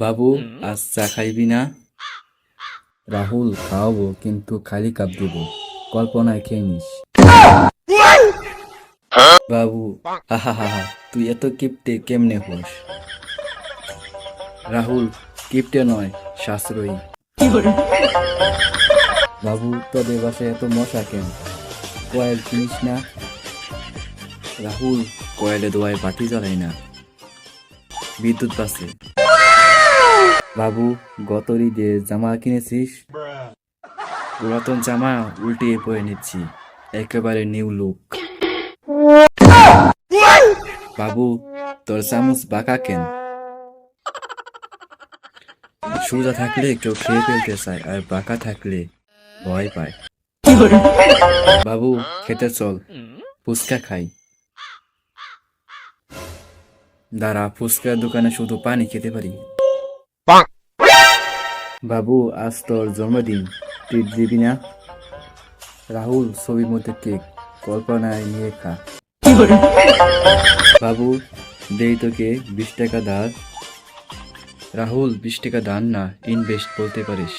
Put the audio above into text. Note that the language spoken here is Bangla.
বাবু আজ চা খাইবি না? রাহুল খাওয়াবো, কিন্তু খালি কাপ দিব, কল্পনায় খেয়ে নিস। বাবু হা হা হা, তুই এত কিপটে কেমনে হোস? রাহুল কিপটে নয়, সাশ্রয়ী। বাবু তোদের বাসায় এত মশা কেন? কয়েল কিনিস না? রাহুল কয়েলে দোয়ায় বাতি জ্বালাই না, বিদ্যুৎ বাঁচে। বাবু গত ঈদে জামা কিনেছিস? পুরাতন জামা উল্টিয়ে পরে নিচ্ছি, একেবারে নিউ লুক। বাবু তোর চামচ বাঁকা কেন? সোজা থাকলে কেউ খেয়ে ফেলতে চায়, আর বাঁকা থাকলে ভয় পায়। বাবু খেতে চল, ফুচকা খাই। দাঁড়া, ফুচকার দোকানে শুধু পানি খেতে পারি। বাবু আজ তোর জন্মদিন, ট্রিট দিবি না? রাহুল ছবির মধ্যে কেক, কল্পনায় নিয়ে খা। বাবু দেই তোকে 20 টাকা ধার। রাহুল 20 টাকা দান না, ইনভেস্ট বলতে পারিস।